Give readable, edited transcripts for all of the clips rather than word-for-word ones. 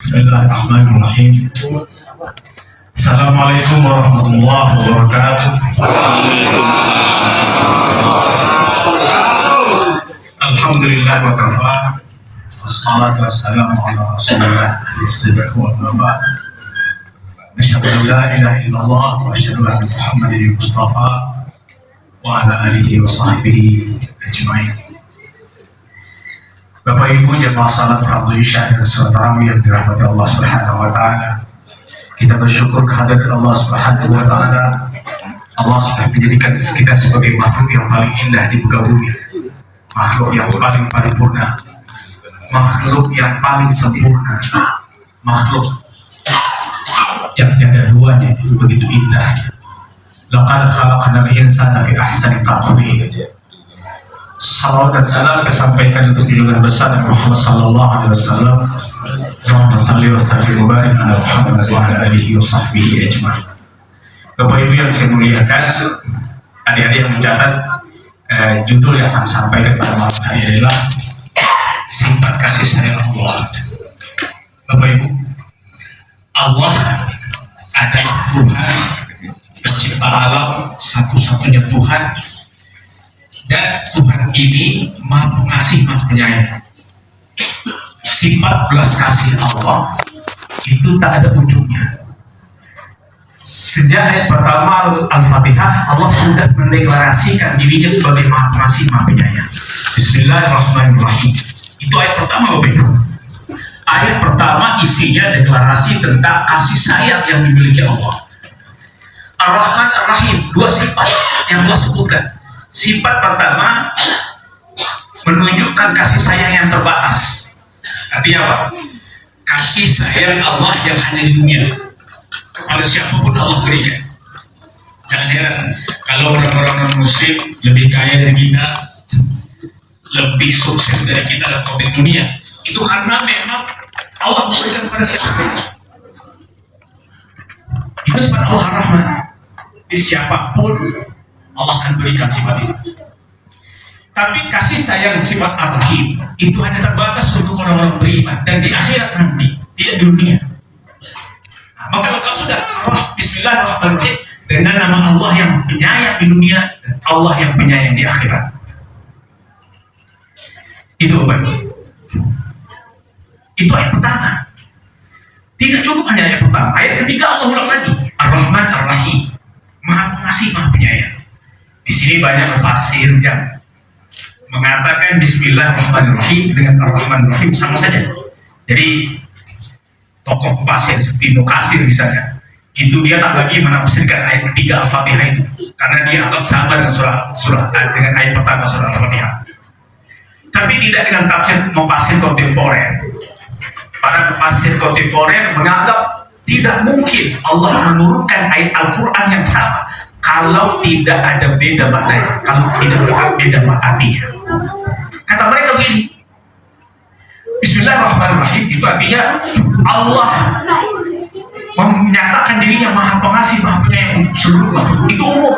Bismillahirrahmanirrahim. Assalamualaikum warahmatullahi wabarakatuh. Alhamdulillah wa kafa. Wassalatu wassalamu ala rasulillah as-siddiq wal wafa. Asyhadu an la ilaha illallah wa asyhadu anna Muhammadan Mustafa wa ala alihi wa sahbihi ajma'in. Bapak Ibu jemaah salat fardu isya dan salat tarawih yang dirahmati Allah Subhanahu wa taala. Kita bersyukur kehadirat Allah Subhanahu wa taala. Allah sudah menjadikan kita sebagai makhluk yang paling indah di muka bumi. Makhluk yang paling paripurna. Makhluk yang paling sempurna. Makhluk yang tiada duanya, begitu indah. Laqad khalaqnal insana fi ahsani taqwim. Salawat dan salam disampaikan untuk junjungan besar Muhammad sallallahu alaihi wasallam. Allahumma shalli wa sallim wa barik ala Muhammad wa ala alihi wa sahbihi ajma'in. Bapak Ibu yang saya muliakan, adik-adik yang mencatat, judul yang akan sampaikan pada malam hari adalah sifat kasih sayang Allah. Bapak Ibu, Allah adalah Tuhan pencipta alam, satu-satunya Tuhan. Dan Tuhan ini Maha Pengasih, Maha Penyayang. Sifat belas kasih Allah itu tak ada ujungnya. Sejak ayat pertama Al-Fatihah, Allah sudah mendeklarasikan dirinya sebagai Maha Pengasih, Maha Penyayang. Bismillahirrahmanirrahim. Itu ayat pertama, Bapak Ibu. Ayat pertama isinya deklarasi tentang kasih sayang yang dimiliki Allah. Ar-Rahman Ar-Rahim, dua sifat yang Allah sebutkan. Sifat pertama menunjukkan kasih sayang yang terbatas. Artinya apa? Kasih sayang Allah yang hanya di dunia. Kepada siapapun Allah berikan. Jangan heran kalau orang-orang non-muslim lebih kaya dari kita, lebih sukses dari kita dalam konteks dunia. Itu karena memang Allah memberikan kepada siapapun. Itu sifat Allah Ar-Rahman. Di siapapun Allah akan berikan sifat itu. Tapi kasih sayang sifat Ar-Rahim itu hanya terbatas untuk orang-orang beriman dan di akhirat nanti, tidak di dunia. Nah, maka lengkap sudah Bismillahirrahmanirrahim dengan nama Allah yang penyayang di dunia dan Allah yang penyayang di akhirat. Itu Bapak. Itu ayat pertama. Tidak cukup hanya ayat pertama. Ayat ketiga Allah ulang lagi. Ar-Rahman Ar-Rahim, Maha Pengasih, Maha Penyayang. Di sini banyak tafsir yang mengatakan Bismillahirrahmanirrahim dengan Ar-Rahman Ar-Rahim sama saja. Jadi tokoh tafsir seperti Mukasir misalnya, itu dia tak lagi menafsirkan ayat ketiga Al-Fatihah itu karena dia anggap sama dengan surah dengan ayat pertama surah Al-Fatihah. Tapi tidak dengan tafsir Mukasir kontemporer. Para tafsir kontemporer menganggap tidak mungkin Allah menurunkan ayat Al-Quran yang sama kalau tidak ada beda maknanya, kalau tidak ada beda artinya. Kata mereka begini, Bismillahirrahmanirrahim itu artinya Allah menyatakan dirinya Maha Pengasih, Maha Penyayang untuk seluruh makhluk. Itu umum.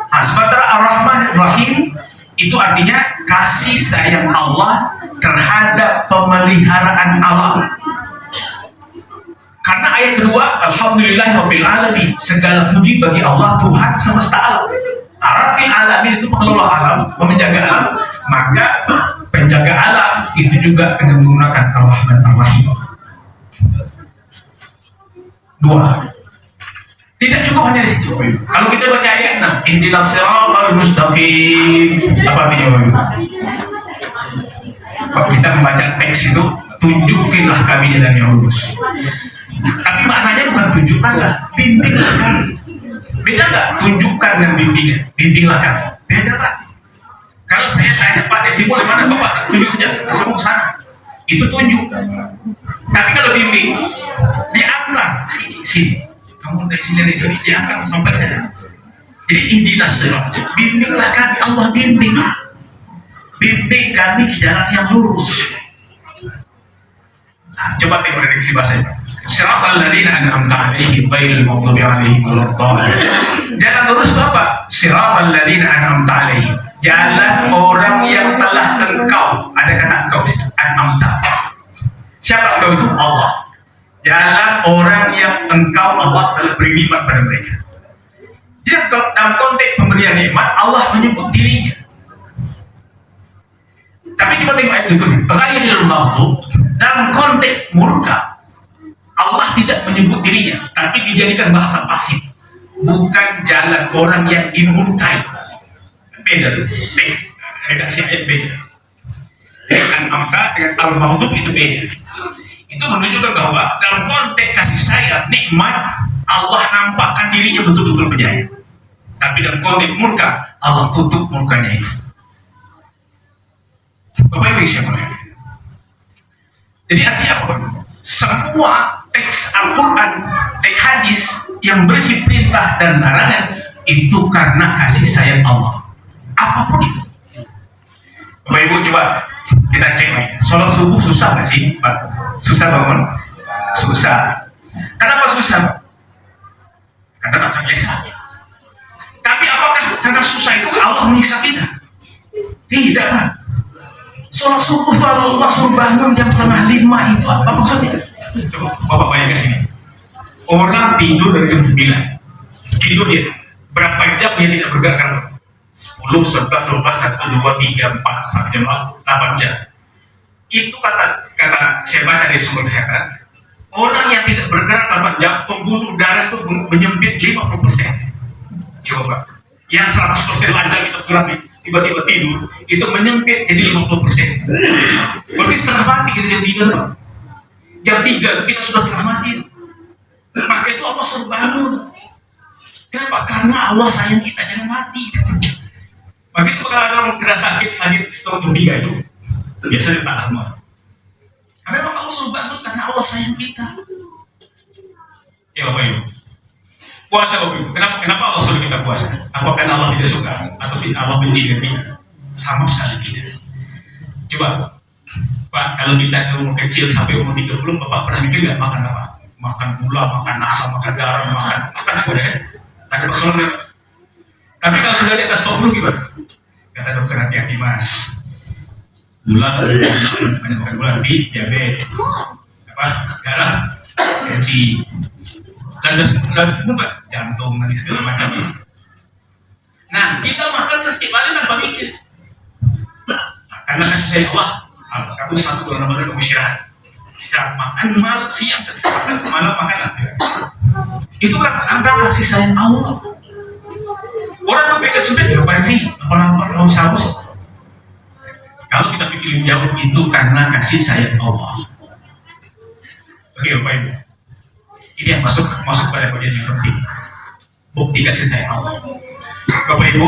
Nah, sementara Ar-Rahman Ar-Rahim itu artinya kasih sayang Allah terhadap pemeliharaan alam. Karena ayat kedua, Alhamdulillahirabbil alamin, segala puji bagi Allah Tuhan semesta alam. Rabbil alamin itu pengelola alam, menjaga alam. Maka penjaga alam itu juga dengan menggunakan Ar-Rahman Ar-Rahim. Dua. Tidak cukup hanya di situ. Kalau kita baca ayat 6, ihdinas siratal mustaqim. Apa artinya? Kalau kita membaca teks itu, tunjukilah kami jalan yang lurus. Tapi maknanya bukan tunjukkanlah, bimbinglah kami. Beda nggak? Tunjukkan dan bimbingan. Bimbinglah kami. Beda Pak. Kalau saya tanya Pak Desi boleh mana Bapak? Tunjuk saja semua sana. Itu tunjuk. Tapi kalau bimbing, diangkat sini. Kamu dari sini diangkat sampai sana. Jadi ihdinas siratal. Bimbinglah kami, Allah bimbing. Bimbing kami ke jalan yang lurus. Nah, coba tengok dari bahasa itu. Siratal ladzina an'amta 'alaihim ghairil maghdubi 'alaihim waladdallin. Jalan lurus itu apa? Siratal ladzina an'amta 'alaihim. Jalan orang yang telah engkau, ada kata engkau, an'amta. Siapa engkau itu? Allah. Jalan orang yang engkau Allah telah beri nikmat pada mereka. Jadi dalam konteks pemberian nikmat Allah menyebut dirinya. Tapi coba tengok ayat berikutnya. Ghairil maghdub, dalam konteks murka Allah tidak menyebut dirinya, tapi dijadikan bahasa pasif. Bukan jalan orang yang dimurkai. Beda tuh. Redaksi ayat beda. Dengan angka dengan al-maghdub itu beda. Itu menunjukkan bahwa dalam konteks kasih sayang, nikmat Allah nampakkan dirinya betul-betul penyayang. Tapi dalam konteks murka Allah tutup murkanya itu. Bapak Ibu siapa lagi? Jadi artinya apa? Semua teks Al-Quran, teks hadis yang berisi perintah dan larangan itu karena kasih sayang Allah. Apapun itu. Bapak Ibu coba kita cek lagi. Sholat subuh susah nggak sih, Pak? Susah bangun? Susah. Kenapa susah, Pak? Karena tak terbiasa. Tapi apakah karena susah itu Allah menyiksa kita? Tidak, Pak. Sholat subuh kalau Allah suruh bangun jam 4:30 itu apa maksudnya? Coba Bapak bayangkan ini. Orang tidur dari jam 9. Tidur dia. Berapa jam dia tidak bergerak? 10, 11, 12, 1, 2, 3, 4 sampai jam 8 jam. Itu kata saya baca dari sumber kesehatan. Orang yang tidak bergerak 8 jam, pembuluh darah itu menyempit 50%. Coba. Yang 100% lancar kita bergerak tiba-tiba tidur, itu menyempit jadi 50%. Berarti setengah mati kita jam 3. Jam 3 itu kita sudah setengah mati. Maka itu Allah suruh bangun. Kenapa? Karena Allah sayang kita, jangan mati. Maka itu kalau kena sakit setelah jam 3 itu biasanya tak lama. Karena memang Allah suruh bangun karena Allah sayang kita. Ya Bapak Ibu. Puasa Bapak Ibu. Kenapa Allah suruh kita puasa? Apakah Allah tidak suka atau tidak Allah benci dan tidak? Sama sekali tidak. Coba Pak, kalau kita umur kecil sampai umur 30, Bapak pernah mikir nggak makan apa? Makan gula, makan nasi, makan garam, makan semuanya. Ada persoalan. Tapi kalau sudah di atas 40 gimana? Kata dokter, hati-hati Mas. Gula, banyak gula, diabetes, garam, tensi, dan jantung, nanti segala macam. Nah, kita makan terus kembali tanpa mikir. Karena kasih sayang Allah, kamu 1 bulan Ramadan kamu istirahat. Istirahat makan malam, siang malam makan nanti. Itu kan karena kasih sayang Allah. Orang sampai kesulitan ngapain sih? Apa-apa mau saus? Kalau kita pikirin jauh itu karena kasih sayang Allah. Oke, Bapak Ibu. Ini yang masuk pada bagian yang penting. Bukti kasih sayang Allah. Bapak Ibu,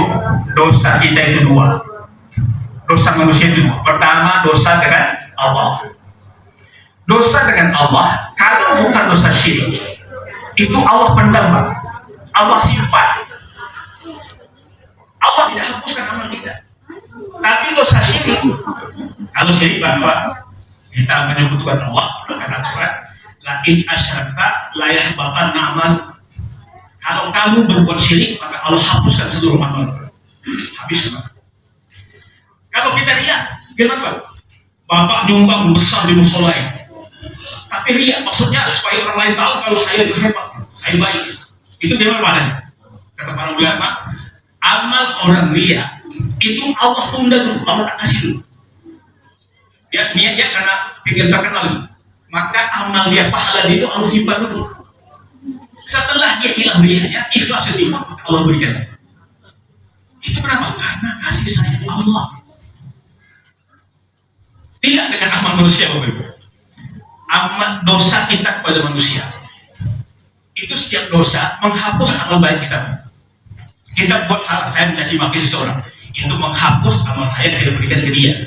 dosa kita itu 2. Dosa manusia itu 2. Pertama, dosa dengan Allah. Dosa dengan Allah, kalau bukan dosa syirik, itu Allah pendam, Pak. Allah simpan. Allah tidak hapuskan amal kita. Tapi dosa syirik, kalau syirik bahwa kita menyebutkan Allah, kata Tuhan, la in asyrakta la yahbatanna amaluk. Kalau kamu berbuat syirik, maka Allah hapuskan seluruh amal. Habis, Pak. Kalau kita lihat, gimana Pak? Bapak nyumbang besar di musola ini. Tapi lihat, maksudnya supaya orang lain tahu kalau saya itu hebat, saya baik. Itu gimana maknanya? Kata para ulama, amal orang ria itu Allah tunda dulu, Allah tak kasih dulu. Dia niatnya karena ingin terkenal, maka amal dia, pahala dia itu Allah simpan dulu. Setelah dia hilang riaknya, ikhlas setiap maka Allah berikan. Itu kenapa? Karena kasih sayang Allah. Tidak dengan amal manusia, Bapak Ibu. Amal dosa kita kepada manusia. Itu setiap dosa menghapus amal baik kita. Kita buat salah, saya mencaci maki seseorang, itu menghapus amal saya berikan ke dia.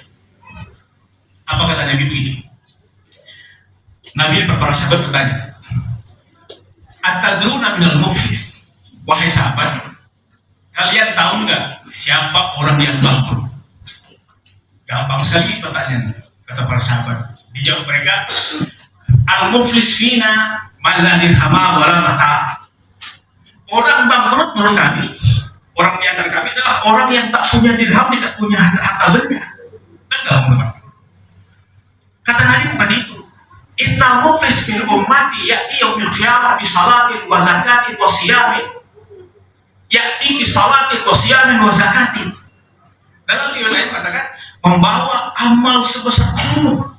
Apa kata Nabi begini? Nabi para sahabat bertanya, atadruna minal muflis? Wahai sahabat, kalian tahu nggak siapa orang yang bangkrut? Gampang sekali pertanyaan, kata para sahabat. Dijawab mereka, al-muflis fina man la dirhama wala mata. Orang bangkrut menurut kami, orang di antara kami adalah orang yang tak punya dirham, tidak punya harta benda. Enggak, teman-teman. Kata Nabi bukan itu. Inna muflis min ummati ya'ti yaumil qiyamah bi salatin wa zakatin wa siyamin. Ya'ti bi salatin wa siyamin wa zakatin. Dalam riwayat lain katakan membawa amal sebesar gunung.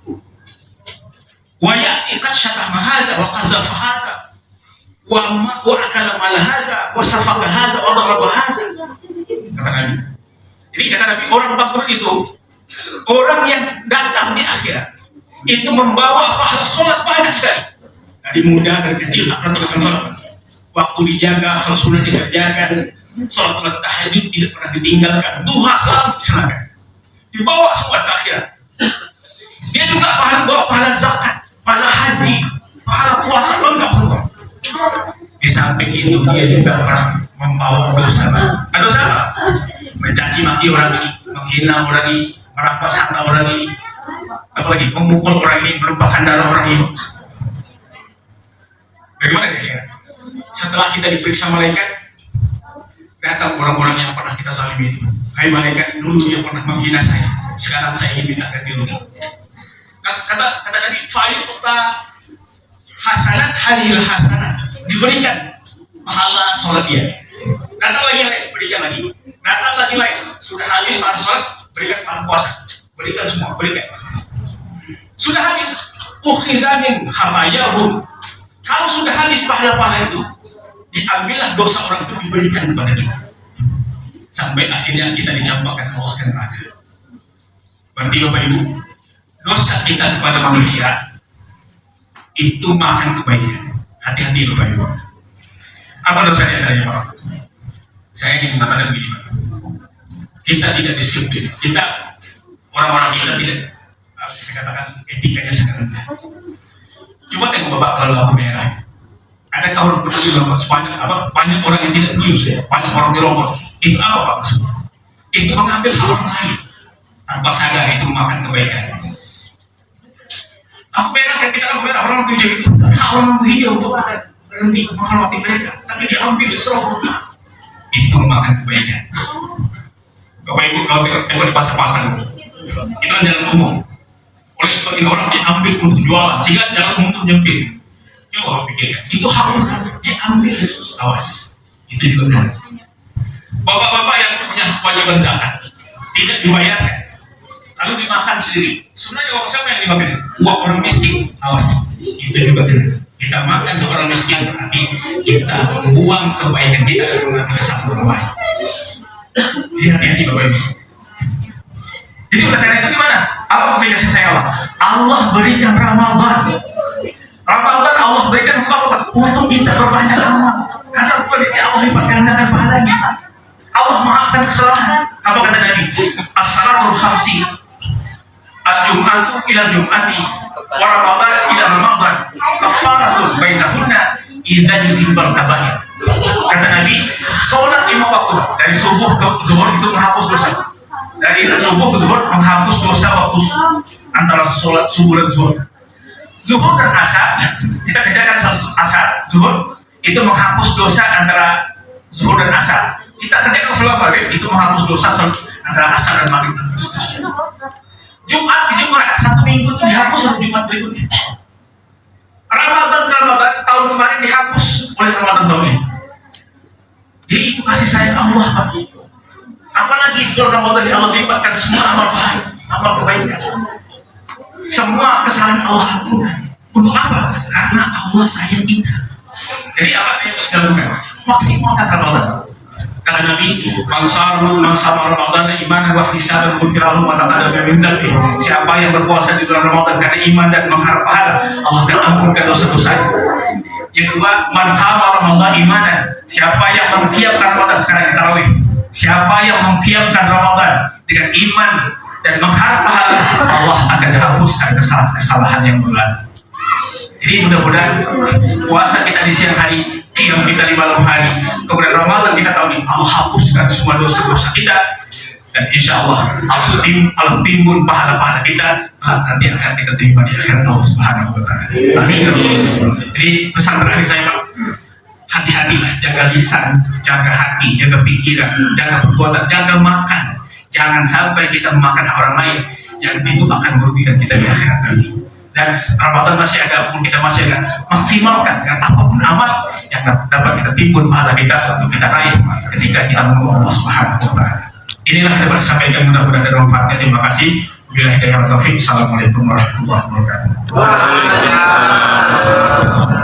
Wa ya'ti qad syatama hadza wa qazafa hadza wa akala mal hadza wa safaqa hadza wa daraba hadza. Kata Nabi. Jadi kata Nabi, orang bangkrut itu orang yang datang di akhirat itu membawa pahala sholat banyak sekali. Dari muda dan kecil akan teruskan sholat. Waktu dijaga, sholat sunnah dikerjakan, sholat tahajud tidak pernah ditinggalkan, duha selalu diserahkan. Dibawa semua ke akhirat. Dia juga bawa pahala zakat, pahala haji, pahala puasa lengkap semua. Di samping itu dia juga pernah membawa dosa. Ada dosa apa? Mencaci maki orang ini, menghina orang ini, merampas harta orang ini, apalagi memukul orang ini, menumpahkan darah orang ini. Bagaimana ya? Setelah kita diperiksa malaikat, datang orang-orang yang pernah kita zalimi itu. Hai malaikat, dulu dia pernah menghina saya, sekarang saya ingin minta ganti rugi. Kata Nabi, fa'ilta hasanat halil hasanat, diberikan pahala sholat dia. Datang lagi lain, berikan lagi. Datang lagi lain, sudah habis pahala sholat, berikan pahala puasa, berikan semua, berikan. Sudah habis, ukhidanin khabayahum. Kalau sudah habis pahala-pahala itu, diambillah dosa orang itu diberikan kepada kita. Sampai akhirnya kita dicampakkan Allah ke neraka. Berarti Bapak Ibu, dosa kita kepada manusia itu makan kebaikan. Hati-hati Bapak Ibu. Apa dosa yang tadi Pak? Saya ingin mengatakan begini Pak. Kita tidak disiplin. Kita orang-orang kita tidak, kita katakan etikanya sangat rendah. Coba tengok Bapak kalau lampu merah. Adakah orang peduli Bapak? Banyak orang yang tidak peduli ya. Banyak orang dirobot. Itu apa Pak maksudnya? Itu mengambil hal orang lain tanpa sadar, itu makan kebaikan. Lampu merah yang kita lampu merah, orang lampu hijau itu hak orang lampu hijau untuk kita berhenti menghormati mereka, tapi diambil serobot. Itu makan kebaikan. Bapak Ibu kalau tengok di pasar-pasar itu kan jalan umum. Oleh sebagian orang diambil untuk jualan, sehingga jalan umum itu menyempit. Coba pikirkan, itu hak orang diambil, awas. Itu juga benar. Bapak-bapak yang punya kewajiban zakat tidak dibayarkan, lalu dimakan sendiri. Sebenarnya uang siapa yang dimakan? Uang orang miskin, awas. Itu juga benar. Kita makan untuk orang miskin, berarti kita membuang kebaikan kita dan mengambil satu orang lain. Jadi hati-hati Bapak Ibu. Jadi oleh karena itu gimana? Apa maksudnya saya Allah? Allah berikan Ramadan. Ramadan Allah berikan untuk apa? Untuk kita berbanyak amal. Karena berarti Allah lipat gandakan pahalanya. Allah maafkan kesalahan. Apa kata Nabi? As-salatul khamsi, al-jum'atu ila jum'ati, wa Ramadan ila Ramadan, kafaratun bainahunna idza jutimbal kabair. Kata Nabi, sholat 5 waktu dari subuh ke zuhur itu menghapus dosa. Dari subuh ke zuhur menghapus dosa waktu antara sholat subuh dan zuhur. Zuhur dan asar, kita kerjakan asar, zuhur itu menghapus dosa antara zuhur dan asar. Kita kerjakan sholat maghrib itu menghapus dosa antara asar dan maghrib dan seterusnya. Jumat ke Jumat, 1 minggu itu dihapus oleh Jumat berikutnya. Ramadan ke Ramadan tahun kemarin dihapus oleh Ramadan tahun ini. Jadi itu kasih sayang Allah Pak. Apalagi kalau Ramadan ini Allah lipatkan semua amal baik, amal kebaikan. Semua kesalahan Allah ampunkan. Untuk apa? Karena Allah sayang kita. Jadi apa yang kita lakukan? Maksimalkan Ramadan. Kata Nabi, "Man Ramadan imanan wa ihtisaban ghufira lahu ma taqaddama min dzambi." Siapa yang berpuasa di bulan Ramadan karena iman dan mengharap pahala, Allah akan ampunkan dosa-dosanya. Yang kedua, "Man qama Ramadan imanan." Siapa yang mengqiyamkan Ramadan sekarang tarawih. Siapa yang mengqiyamkan Ramadan dengan iman dan mengharap pahala, Allah akan hapuskan kesalahan yang berlalu. Jadi mudah-mudahan puasa kita di siang hari, qiyam kita di malam hari, kemudian Ramadan kita tahun ini Allah hapuskan semua dosa-dosa kita, dan insya Allah Allah timbun pahala-pahala kita nanti akan kita terima di akhirat Allah Subhanahu Wa Taala. Amin. Jadi pesan terakhir saya Pak, hati-hatilah, jaga lisan, jaga hati, jaga pikiran, jaga perbuatan, jaga makan. Jangan sampai kita memakan orang lain yang itu akan merugikan kita di akhirat nanti. dan Ramadan masih ada, pun kita masih ada, maksimalkan dengan apapun amal yang dapat kita timbun pahala kita untuk kita raih ketika kita menunggu Allah Subhanahu wa Ta'ala. Inilah yang dapat disampaikan, mudah-mudahan ada manfaatnya. Terima kasih. Wabillahi hidayah wa taufik. Assalamualaikum warahmatullahi wabarakatuh. Waalaikumsalam.